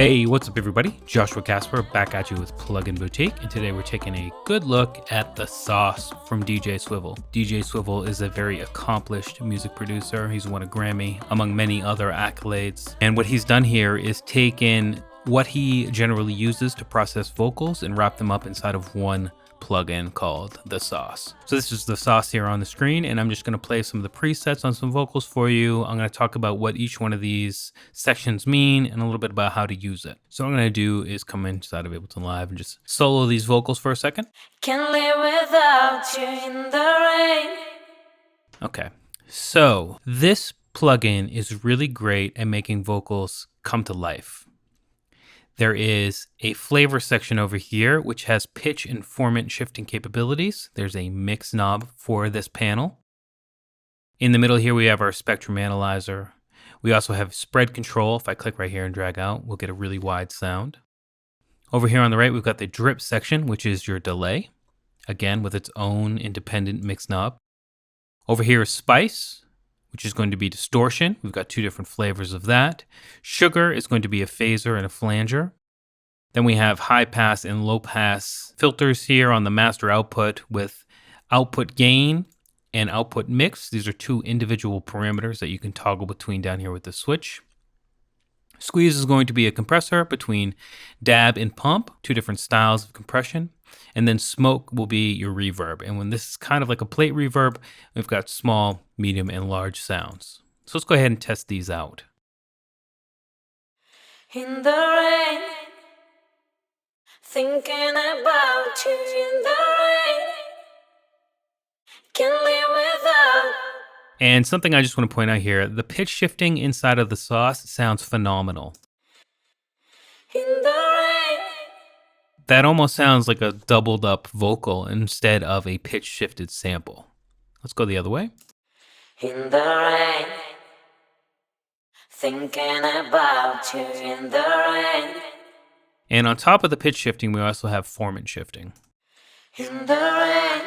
Hey, what's up everybody? Joshua Casper back at you with Plugin Boutique, and today we're taking a good look at the sauce from DJ Swivel. DJ Swivel is a very accomplished music producer. He's won a Grammy, among many other accolades. And what he's done here is taken what he generally uses to process vocals and wrap them up inside of one plugin called the sauce. So this is the sauce here on the screen, and I'm just going to play some of the presets on some vocals for you. I'm going to talk about what each one of these sections mean and a little bit about how to use it. So what I'm going to do is come inside of Ableton Live and just solo these vocals for a second. Can't live without you in the rain. Okay, so this plugin is really great at making vocals come to life. There is a flavor section over here, which has pitch and formant shifting capabilities. There's a mix knob for this panel. In the middle here, we have our spectrum analyzer. We also have spread control. If I click right here and drag out, we'll get a really wide sound. Over here on the right, we've got the drip section, which is your delay, again, with its own independent mix knob. Over here is spice, which is going to be distortion. We've got two different flavors of that. Sugar is going to be a phaser and a flanger. Then we have high pass and low pass filters here on the master output with output gain and output mix. These are two individual parameters that you can toggle between down here with the switch. Squeeze is going to be a compressor between dab and pump, two different styles of compression. And then smoke will be your reverb. And when this is kind of like a plate reverb, we've got small, medium, and large sounds. So let's go ahead and test these out. In the rain, thinking about you in the rain. Can't live without. And something I just want to point out here, the pitch shifting inside of the sauce sounds phenomenal. In the rain. That almost sounds like a doubled up vocal instead of a pitch shifted sample. Let's go the other way. In the rain, thinking about you in the rain. And on top of the pitch shifting, we also have formant shifting. In the rain,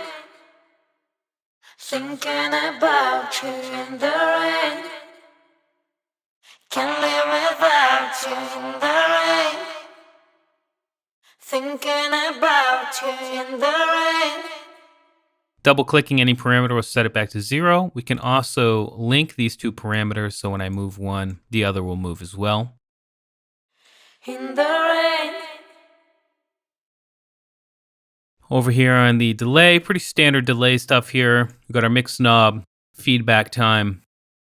thinking about you in the rain. Can't live without you in the rain. Thinking about you in the rain. Double clicking any parameter will set it back to 0. We can also link these two parameters, so when I move one, the other will move as well. In the rain. Over here on the delay, pretty standard delay stuff here. We've got our mix knob, feedback time,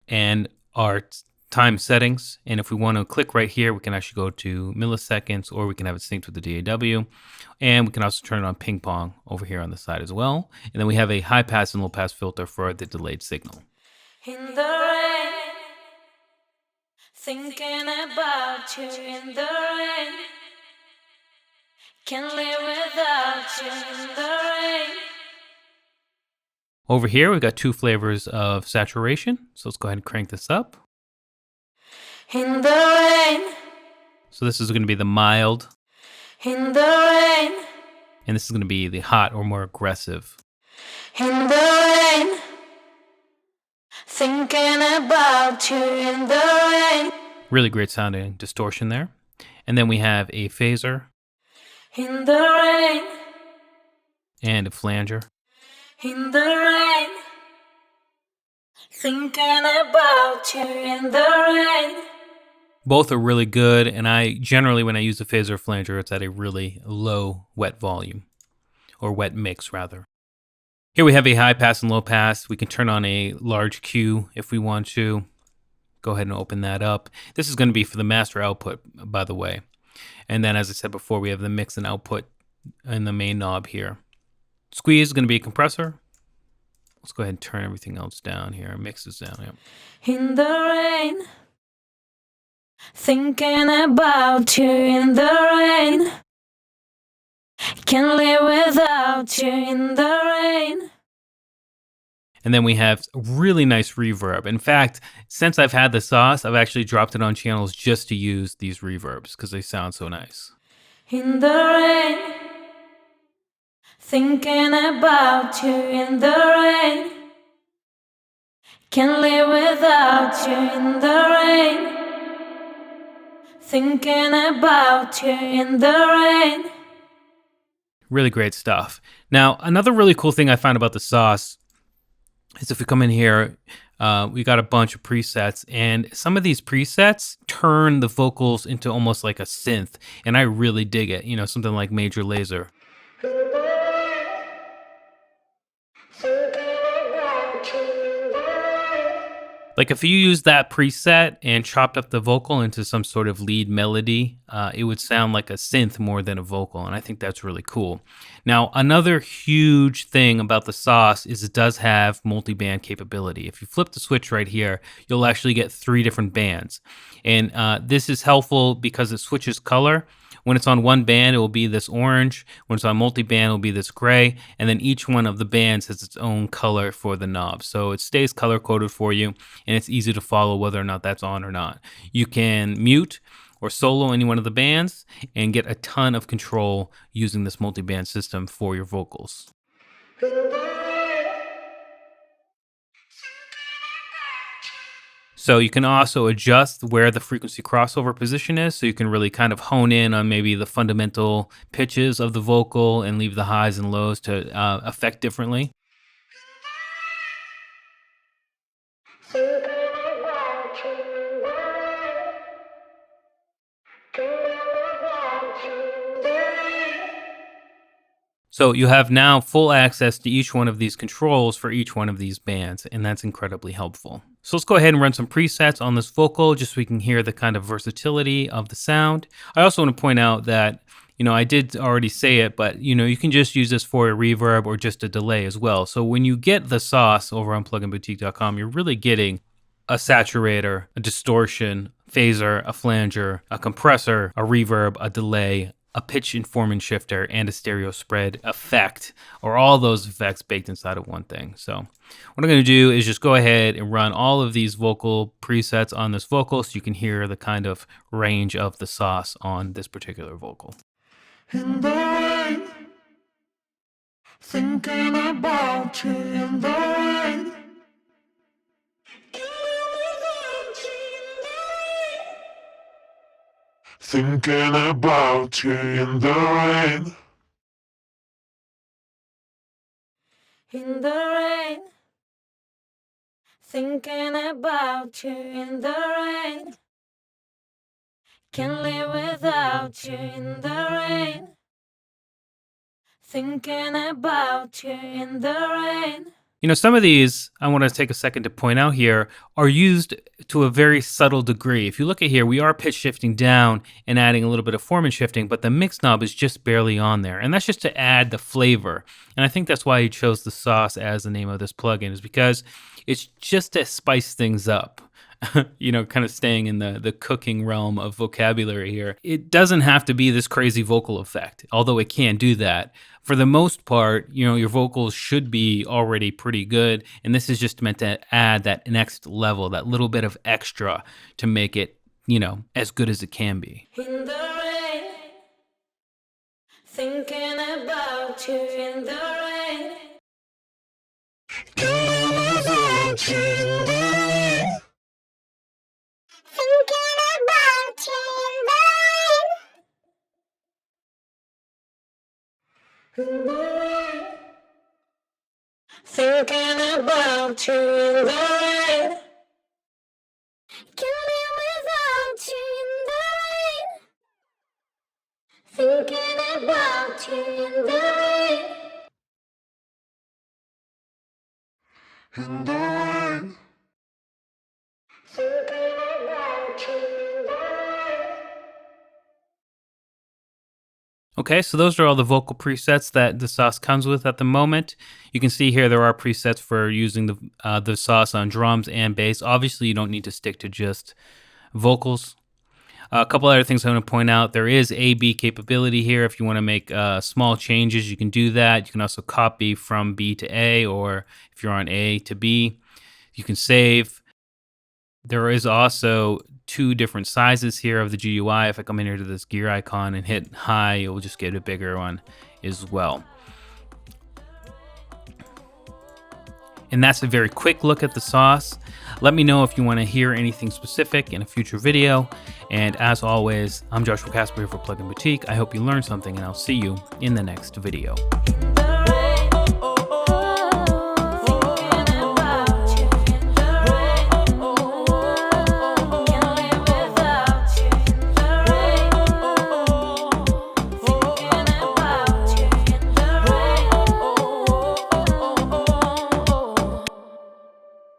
and our time settings. And if we want to click right here, we can actually go to milliseconds, or we can have it synced with the DAW. And we can also turn it on ping pong over here on the side as well. And then we have a high pass and low pass filter for the delayed signal. In the rain, thinking about you in the rain. Can't live without you in the rain. Over here, we've got two flavors of saturation. So let's go ahead and crank this up. In the rain. So this is going to be the mild. In the rain. And this is going to be the hot or more aggressive. In the rain. Thinking about you in the rain. Really great sounding distortion there. And then we have a phaser. In the rain. And a flanger. In the rain. Thinking about you in the rain. Both are really good, and I generally, when I use a phaser or flanger, it's at a really low wet volume, or wet mix rather. Here we have a high pass and low pass. We can turn on a large Q if we want to. Go ahead and open that up. This is going to be for the master output, by the way. And then, as I said before, we have the mix and output in the main knob here. Squeeze is going to be a compressor. Let's go ahead and turn everything else down here. Mix is down. Yep. In the rain. Thinking about you in the rain. Can't live without you in the rain. And then we have really nice reverb. In fact, since I've had the sauce, I've actually dropped it on channels just to use these reverbs because they sound so nice. In the rain. Thinking about you in the rain. Can't live without you in the rain. thinking about you in the rain. Really great stuff. Now, another really cool thing I found about the sauce is if we come in here, we got a bunch of presets, and some of these presets turn the vocals into almost like a synth, and I really dig it. You know, something like Major Lazer. Like if you use that preset and chopped up the vocal into some sort of lead melody, it would sound like a synth more than a vocal, and I think that's really cool. Now, another huge thing about the sauce is it does have multiband capability. If you flip the switch right here, you'll actually get 3 different bands, and this is helpful because it switches color. When it's on one band, it will be this orange. When it's on multi-band, it will be this gray. And then each one of the bands has its own color for the knob. So it stays color-coded for you, and it's easy to follow whether or not that's on or not. You can mute or solo any one of the bands and get a ton of control using this multi-band system for your vocals. So you can also adjust where the frequency crossover position is, so you can really kind of hone in on maybe the fundamental pitches of the vocal and leave the highs and lows to affect differently. So you have now full access to each one of these controls for each one of these bands, and that's incredibly helpful. So let's go ahead and run some presets on this vocal just so we can hear the kind of versatility of the sound. I also want to point out that, you know, I did already say it, but, you know, you can just use this for a reverb or just a delay as well. So when you get the sauce over on pluginboutique.com, you're really getting a saturator, a distortion, phaser, a flanger, a compressor, a reverb, a delay, a pitch informant shifter, and a stereo spread effect, or all those effects baked inside of one thing. So what I'm going to do is just go ahead and run all of these vocal presets on this vocal so you can hear the kind of range of the sauce on this particular vocal. In the rain, thinking about you in the rain. Thinking about you in the rain. In the rain. Thinking about you in the rain. Can't live without you in the rain. Thinking about you in the rain. You know, some of these, I want to take a second to point out here, are used to a very subtle degree. If you look at here, we are pitch shifting down and adding a little bit of formant shifting, but the mix knob is just barely on there. And that's just to add the flavor. And I think that's why he chose the sauce as the name of this plugin, is because it's just to spice things up. You know, kind of staying in the cooking realm of vocabulary here. It doesn't have to be this crazy vocal effect, although it can do that. For the most part, you know, your vocals should be already pretty good, and this is just meant to add that next level, that little bit of extra to make it, you know, as good as it can be. In the rain, thinking about you in the rain. About you in the rain. Thinking about you in the rain. In the rain. Thinking about you in the rain. Can't live without you in the rain. Thinking about you in the rain. In the rain. Thinking about you in the rain. Okay, so those are all the vocal presets that the sauce comes with at the moment. You can see here there are presets for using the sauce on drums and bass. Obviously, you don't need to stick to just vocals. A couple other things I want to point out. There is A/B capability here. If you want to make small changes, you can do that. You can also copy from B to A, or if you're on A to B, you can save. There is also 2 different sizes here of the GUI. If I come in here to this gear icon and hit high, you'll just get a bigger one as well. And that's a very quick look at the sauce. Let me know if you want to hear anything specific in a future video. And as always, I'm Joshua Casper here for Plugin Boutique. I hope you learned something, and I'll see you in the next video.